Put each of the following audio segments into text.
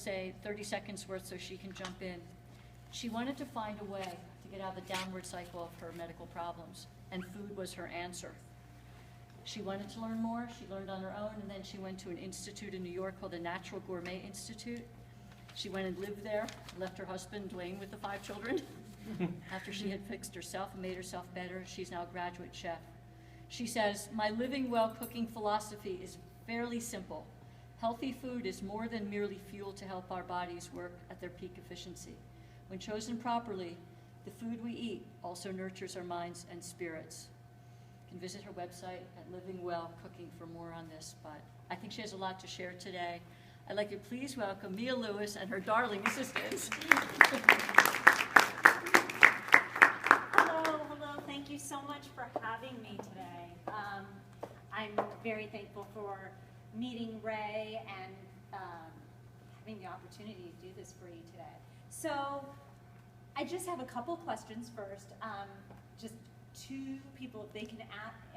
say 30 seconds worth so she can jump in. She wanted to find a way to get out of the downward cycle of her medical problems, and food was her answer. She wanted to learn more. She learned on her own, and then she went to an institute in New York called the Natural Gourmet Institute. She went and lived there, left her husband Dwayne with the 5 children. After she had fixed herself and made herself better, she's now a graduate chef. She says, "My living well cooking philosophy is fairly simple. Healthy food is more than merely fuel to help our bodies work at their peak efficiency. When chosen properly, the food we eat also nurtures our minds and spirits." You can visit her website at Living Well Cooking for more on this, but I think she has a lot to share today. I'd like to please welcome Mia Lewis and her darling assistants. Hello, thank you so much for having me today. I'm very thankful for meeting Rae and having the opportunity to do this for you today. So I just have a couple questions first. Just 2 people, if they can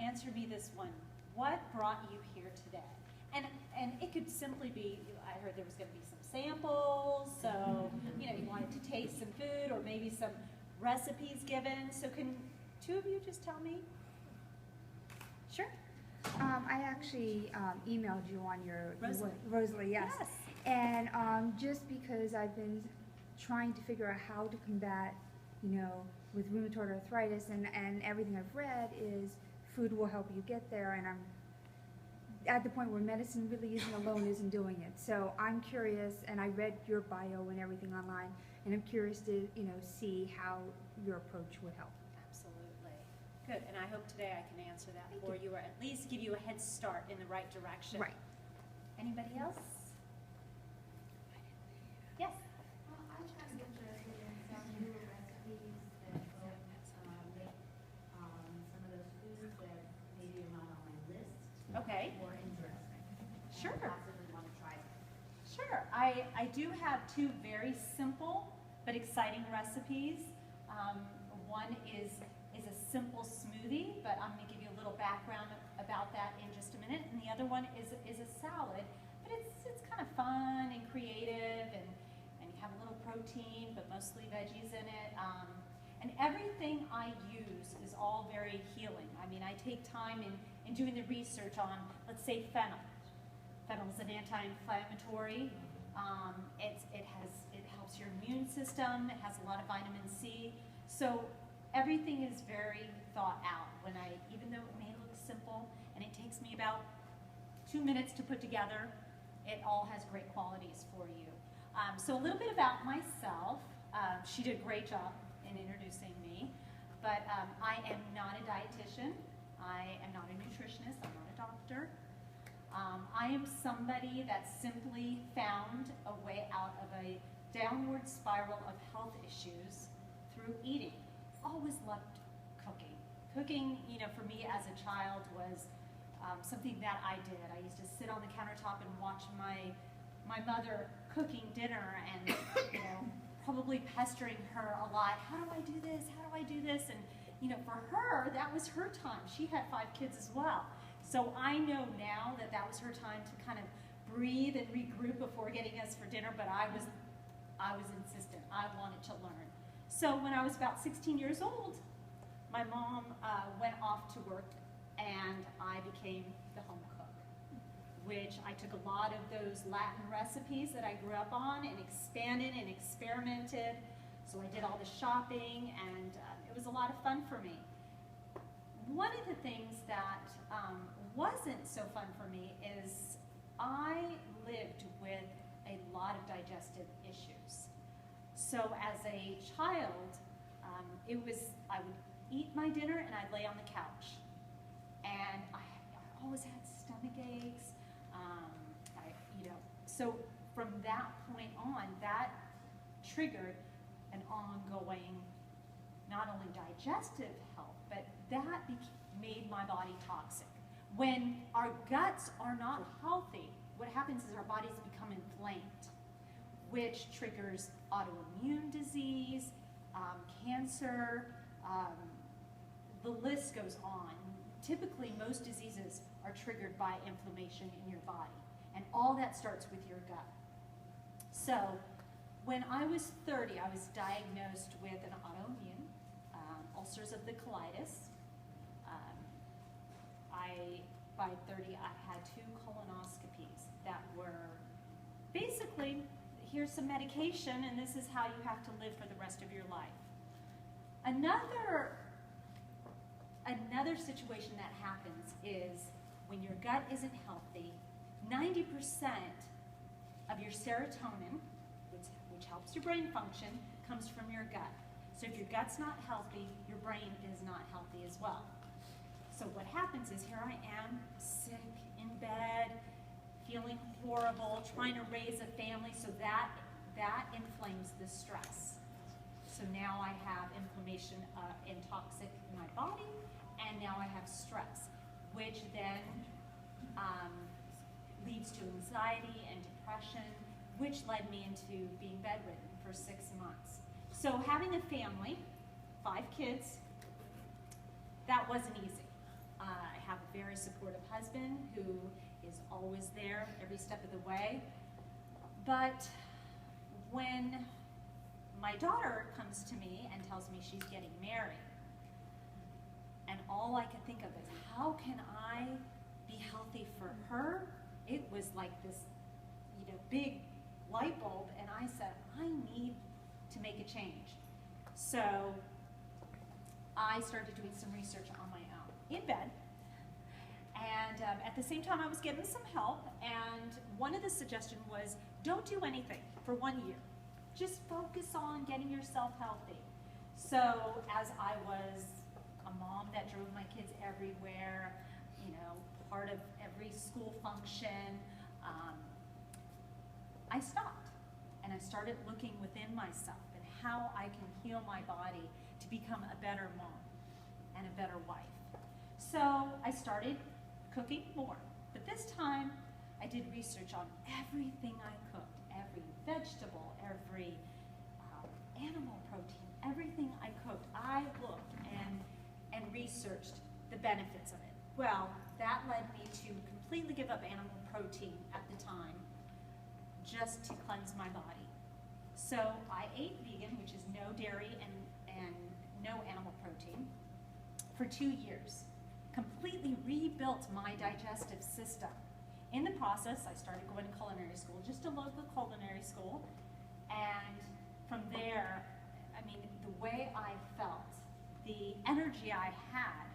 answer me this one. What brought you here today? And it could simply be, I heard there was going to be some samples, so you wanted to taste some food or maybe some recipes given. So can 2 of you just tell me? Sure. I actually emailed you on your Rosalie, yes. And just because I've been trying to figure out how to combat, with rheumatoid arthritis, and everything I've read is food will help you get there, and I'm at the point where medicine really isn't doing it. So I'm curious, and I read your bio and everything online, and I'm curious to see how your approach would help. Absolutely. Good, and I hope today I can answer that for you, or at least give you a head start in the right direction. Right. Anybody else? Yes? I'm kind of interested in some new recipes that help make some of those foods that maybe are not on my list. Okay. More interesting. Sure. I possibly want to try them. Sure. I do have 2 very simple but exciting recipes. One is a simple smoothie, but I'm going to give you a little background about that in just a minute. And the other one is a salad, but it's kind of fun and creative, and you have a little protein, but mostly veggies in it. And everything I use is all very healing. I mean, I take time in doing the research on, let's say, fennel. Fennel is an anti-inflammatory. It helps your immune system. It has a lot of vitamin C. So everything is very thought out. Even though it may look simple, and it takes me about 2 minutes to put together, it all has great qualities for you. So a little bit about myself. She did a great job in introducing me, but I am not a dietitian. I am not a nutritionist. I'm not a doctor. I am somebody that simply found a way out of a downward spiral of health issues through eating. Always loved cooking. Cooking, for me as a child was something that I did. I used to sit on the countertop and watch my mother cooking dinner, and probably pestering her a lot. How do I do this? How do I do this? And for her, that was her time. She had 5 kids as well. So I know now that was her time to kind of breathe and regroup before getting us for dinner, but I was insistent. I wanted to learn. So when I was about 16 years old, my mom went off to work, and I became the home cook, which I took a lot of those Latin recipes that I grew up on and expanded and experimented. So I did all the shopping, and it was a lot of fun for me. One of the things that wasn't so fun for me is I lived with a lot of digestive issues. So as a child, I would eat my dinner and I'd lay on the couch. And I always had stomach aches. So from that point on, that triggered an ongoing, not only digestive health, but that made my body toxic. When our guts are not healthy, what happens is our bodies become inflamed, which triggers autoimmune disease, cancer, the list goes on. Typically, most diseases are triggered by inflammation in your body, and all that starts with your gut. So when I was 30, I was diagnosed with an autoimmune, ulcers of the colitis. By 30, I had 2 colonoscopies that were basically, here's some medication and this is how you have to live for the rest of your life. Another situation that happens is when your gut isn't healthy, 90% of your serotonin, which helps your brain function, comes from your gut. So if your gut's not healthy, your brain is not healthy as well. So what happens is here I am, sick, in bed, feeling horrible, trying to raise a family, so that inflames the stress. So now I have inflammation and toxic in my body, and now I have stress, which then leads to anxiety and depression, which led me into being bedridden for 6 months. So having a family, 5 kids, that wasn't easy. I have a very supportive husband who is always there every step of the way. But when my daughter comes to me and tells me she's getting married, and all I could think of is, how can I be healthy for her? It was like this, big light bulb, and I said, I need to make a change. So I started doing some research on my own, in bed, and at the same time I was getting some help, and one of the suggestions was, don't do anything for 1 year. Just focus on getting yourself healthy. So as I was a mom that drove my kids everywhere, part of every school function, I stopped and I started looking within myself and how I can heal my body to become a better mom and a better wife. So I started cooking more, but this time I did research on everything I cooked, every vegetable, every animal protein, everything I cooked. I looked and researched the benefits of it. Well, that led me to completely give up animal protein at the time, just to cleanse my body. So I ate vegan, which is no dairy and no animal protein, for 2 years. Completely rebuilt my digestive system. In the process, I started going to culinary school, just a local culinary school, and from there, the way I felt, the energy I had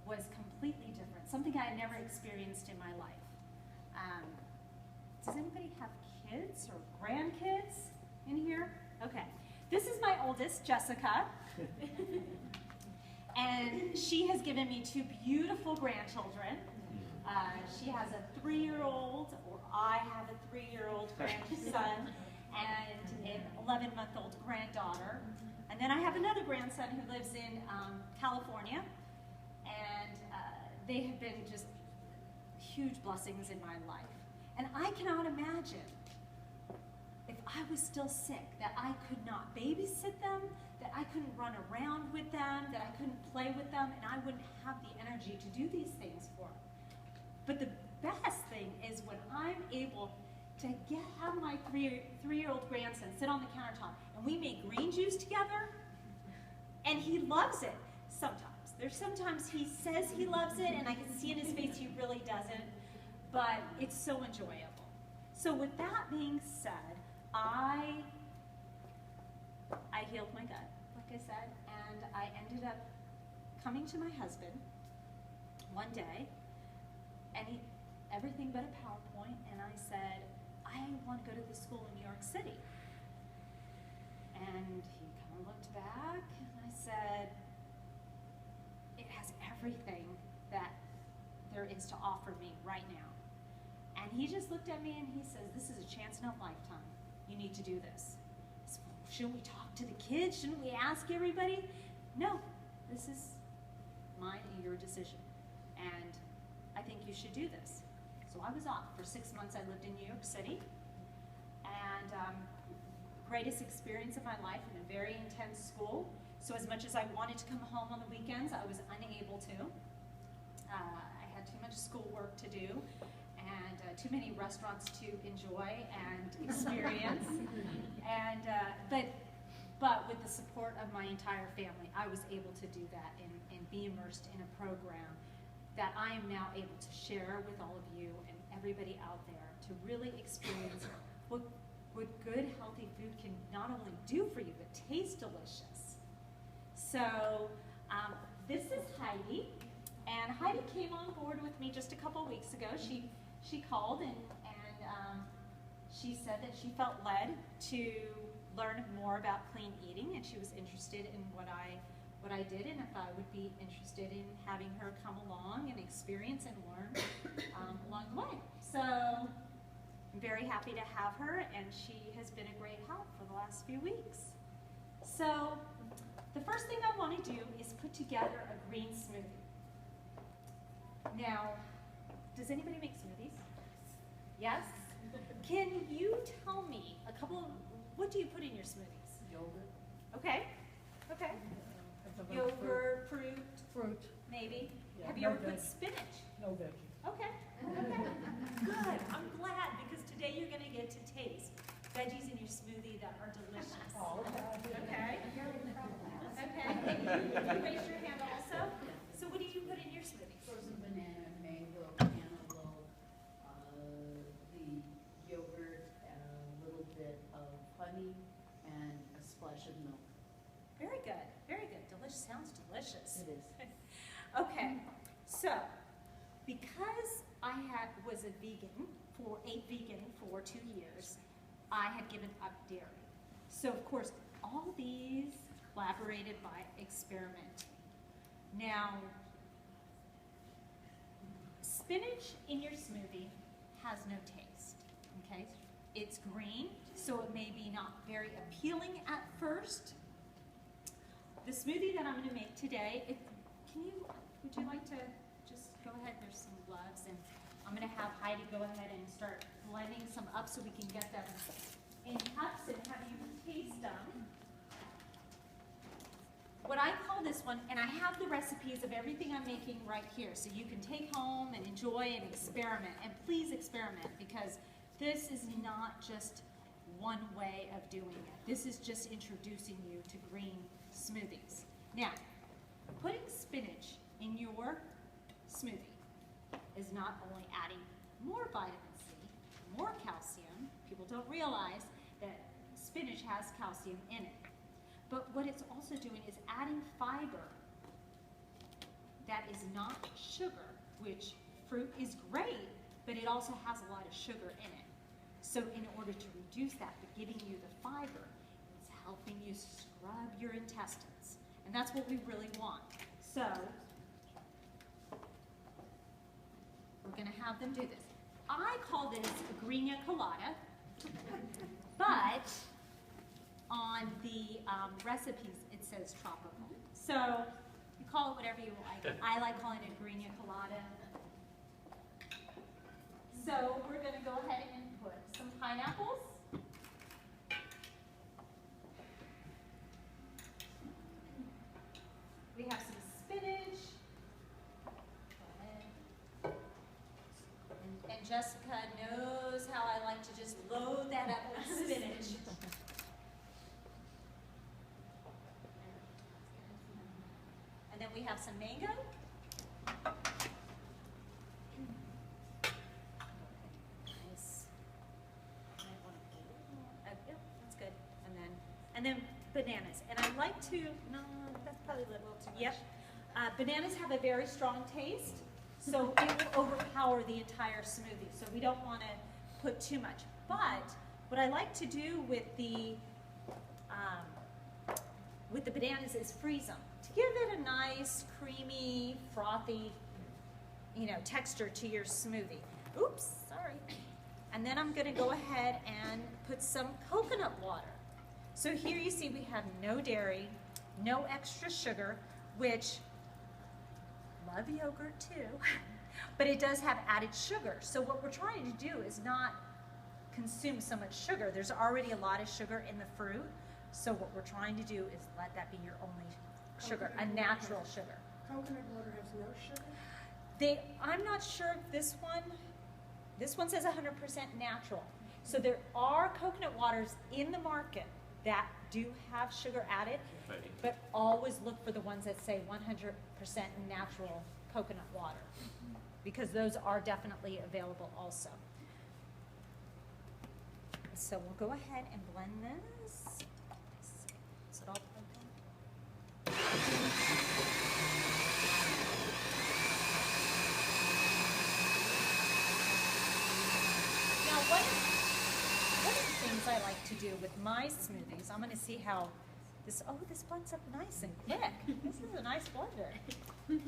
was completely different, something I had never experienced in my life. Does anybody have kids or grandkids in here? Okay. This is my oldest, Jessica. And she has given me 2 beautiful grandchildren. She has a 3-year-old, or I have a 3-year-old grandson, and an 11-month-old granddaughter. And then I have another grandson who lives in California, and they have been just huge blessings in my life. And I cannot imagine, if I was still sick, that I could not babysit them, that I couldn't run around with them, that I couldn't play with them, and I wouldn't have the energy to do these things for them. But the best thing is when I'm able to have my 3-year-old grandson sit on the countertop and we make green juice together, and he loves it sometimes. There's sometimes he says he loves it, and I can see in his face he really doesn't, but it's so enjoyable. So with that being said, I healed my gut, like I said, and I ended up coming to my husband one day, and everything but a PowerPoint, and I said, I want to go to the school in New York City. And he kind of looked back, and I said, it has everything that there is to offer me right now. And he just looked at me and he says, this is a chance in a lifetime. You need to do this. I said, well, shouldn't we talk to the kids? Shouldn't we ask everybody? No, this is your decision. And I think you should do this. So I was off. For 6 months I lived in New York City. And greatest experience of my life in a very intense school. So as much as I wanted to come home on the weekends, I was unable to. I had too much schoolwork to do. and too many restaurants to enjoy and experience. And but with the support of my entire family, I was able to do that and be immersed in a program that I am now able to share with all of you and everybody out there to really experience what good, healthy food can not only do for you, but taste delicious. So this is Heidi, and Heidi came on board with me just a couple weeks ago. She called and she said that she felt led to learn more about clean eating, and she was interested in what I did, and if I would be interested in having her come along and experience and learn along the way. So I'm very happy to have her, and she has been a great help for the last few weeks. So the first thing I want to do is put together a green smoothie. Now, does anybody make smoothies? Yes? Can you tell me what do you put in your smoothies? Yogurt. Okay, okay. Yogurt, fruit, maybe. Yeah, Have you no ever put veggie. spinach? No veggie. Okay, okay. Good, I'm glad, because today you're gonna get to taste veggies in your smoothie that are delicious. Oh, Okay? Okay, can you raise your hand also? So what do you put in your smoothies? Frozen banana, mango, cantaloupe, the yogurt, and a little bit of honey, and a splash of milk. Very good, very good. Delicious, sounds delicious. It is. Okay, so because I ate vegan for 2 years, I had given up dairy. So of course, all these elaborated by experimenting. Now, spinach in your smoothie has no taste, okay? It's green, so it may be not very appealing at first. The smoothie that I'm going to make today, would you like to just go ahead? There's some gloves, and I'm going to have Heidi go ahead and start blending some up so we can get them in cups and have you taste them. What I call this one, and I have the recipes of everything I'm making right here, so you can take home and enjoy and experiment. And please experiment, because this is not just one way of doing it. This is just introducing you to green smoothies. Now, putting spinach in your smoothie is not only adding more vitamin C, more calcium. People don't realize that spinach has calcium in it. But what it's also doing is adding fiber that is not sugar, which fruit is great, but it also has a lot of sugar in it. So in order to reduce that, but giving you the fiber, it's helping you scrub your intestines. And that's what we really want. So we're gonna have them do this. I call this a green colada, but on the recipes it says tropical. So you call it whatever you like. I like calling it green colada. So we're gonna go ahead and put some pineapples. We have some spinach. And Jessica knows how I like to just load that up with spinach. And then we have some mango. Nice. Yeah, that's good. And then bananas. And I like to, no, that's probably a little too much. Yep. Bananas have a very strong taste, so it will overpower the entire smoothie. So we don't want to put too much. But what I like to do with the bananas is freeze them to give it a nice, creamy, frothy, texture to your smoothie. Oops, sorry. And then I'm going to go ahead and put some coconut water. So here you see we have no dairy, no extra sugar, which, love yogurt too, but it does have added sugar. So what we're trying to do is not consume so much sugar. There's already a lot of sugar in the fruit. So what we're trying to do is let that be your only sugar, a natural sugar. Coconut water has no sugar? I'm not sure if this one This one says 100% natural. So there are coconut waters in the market that do have sugar added, but always look for the ones that say 100% natural coconut water, because those are definitely available also. So we'll go ahead and blend this. Is it all plugged in? Now, one of the things I like to do with my smoothies, I'm going to see how this blends up nice and quick. This is a nice blender. Let me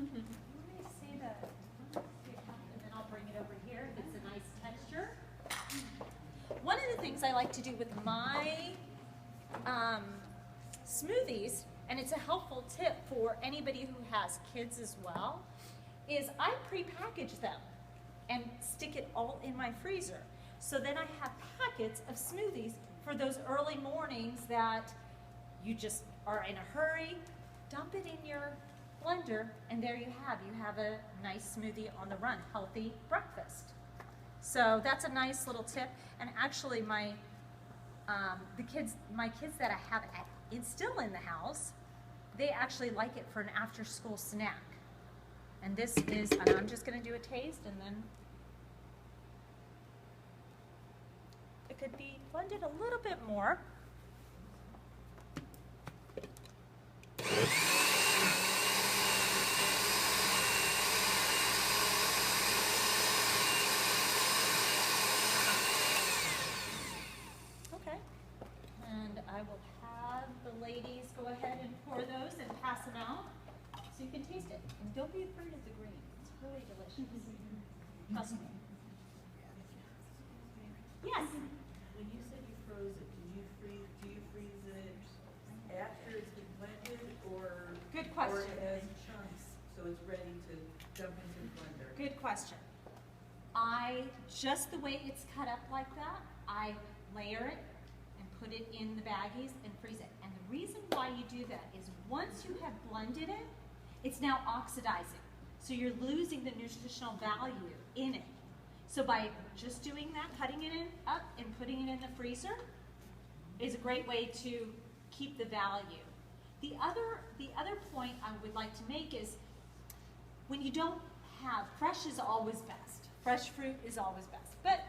see and then I'll bring it over here. It's a nice texture. One of the things I like to do with my smoothies, and it's a helpful tip for anybody who has kids as well, is I pre-package them and stick it all in my freezer. So then I have packets of smoothies for those early mornings that you just are in a hurry. Dump it in your blender, and there you have a nice smoothie on the run, healthy breakfast. So that's a nice little tip. And actually, my kids that I have still in the house, they actually like it for an after-school snack. And this is, and I'm just going to do a taste, and then it could be blended a little bit more. Okay, and I will have the ladies go ahead and pour those and pass them out so you can taste it. And don't be afraid of the green. It's really delicious. Trust me. Yes? When you said you froze it, do you freeze it after it's been blended, or? Good question. Or as chunks, so it's ready to dump into the blender? Good question. Just the way it's cut up like that, I layer it and put it in the baggies and freeze it. And the reason why you do that is once you have blended it, it's now oxidizing. So you're losing the nutritional value in it. So by just doing that, cutting it up and putting it in the freezer is a great way to keep the value. The other point I would like to make is when you don't have, fresh is always best. Fresh fruit is always best. But,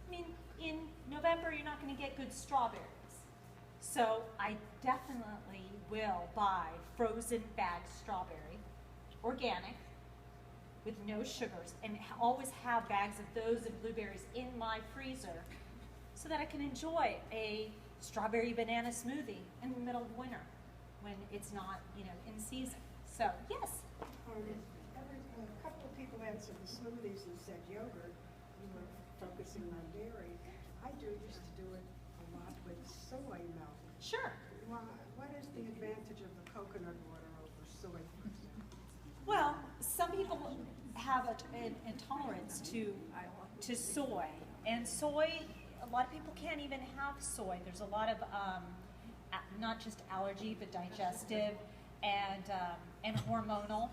I mean, in November, you're not going to get good strawberries. So I definitely will buy frozen bagged strawberry, organic, with no sugars, and always have bags of those and blueberries in my freezer so that I can enjoy a strawberry banana smoothie in the middle of winter when it's not, in season. So, yes? A couple of people answered the smoothies and said yogurt. You were focusing on dairy. I used to do it a lot with soy milk. Sure. What is the advantage of the coconut water over soy, for example? Well, some people have an intolerance to soy, and soy, a lot of people can't even have soy. There's a lot of not just allergy, but digestive and hormonal.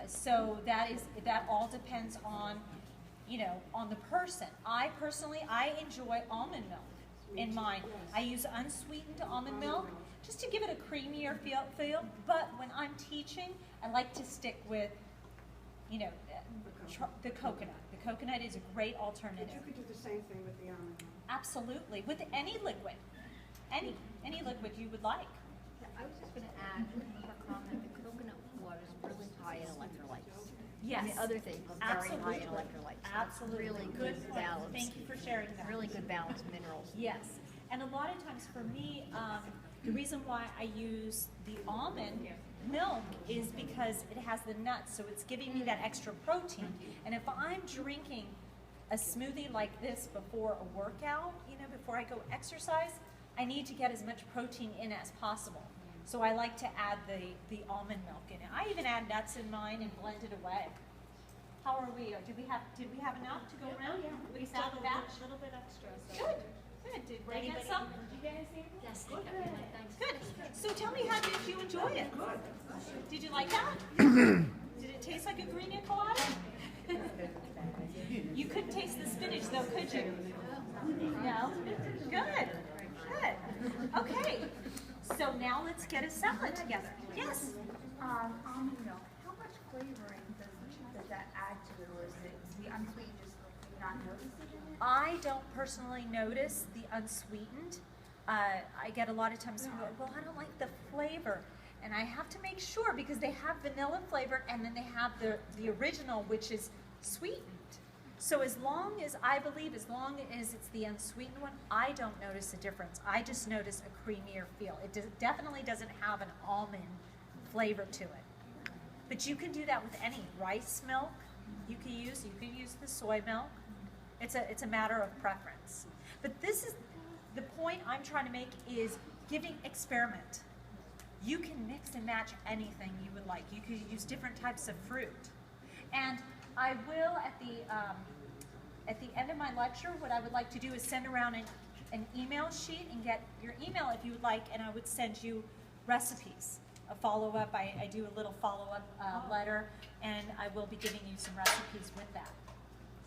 So that all depends on on the person. I enjoy almond milk in mine. I use unsweetened almond milk just to give it a creamier feel. But when I'm teaching, I like to stick with the coconut. The coconut is a great alternative. But you could do the same thing with the almond milk. Absolutely, with any liquid, any liquid you would like. I was just going to add her comment, the coconut water is really high in electrolytes. Yes. And the other thing, very high in electrolytes. Absolutely. Really Good good point. balance. Thank you for sharing that. Really good balance of minerals. Yes, and a lot of times for me, the reason why I use the almond milk is because it has the nuts, so it's giving me that extra protein. And if I'm drinking a smoothie like this before a workout, before I go exercise, I need to get as much protein in as possible. So I like to add the almond milk in it. I even add nuts in mine and blend it away. How are we? Did we have enough to go around? Yeah, We we still have have a batch? little bit extra. Good. Did Ray get some? Did you guys see? Yes, they got it. Thanks. Good. So tell me, how did you enjoy it? Did you like that? Did it taste like a green colada? You couldn't taste the spinach though, could you? No? Good, good. Okay, so now let's get a salad together. Yes? Almond milk, how much flavoring does that add to it, or is it the unsweetened just not notice it in it? I don't personally notice the unsweetened. I get a lot of times people go, well, I don't like the flavor. And I have to make sure because they have vanilla flavor and then they have the original, which is sweetened. So as long as, I believe, as long as it's the unsweetened one, I don't notice a difference. I just notice a creamier feel. It definitely doesn't have an almond flavor to it. But you can do that with any rice milk you can use the soy milk. It's a matter of preference. But this is, the point I'm trying to make is giving experiment. You can mix and match anything you would like. You could use different types of fruit. And I will, at the end of my lecture, what I would like to do is send around an email sheet and get your email if you would like, and I would send you recipes, a follow-up. I do a little follow-up letter, and I will be giving you some recipes with that.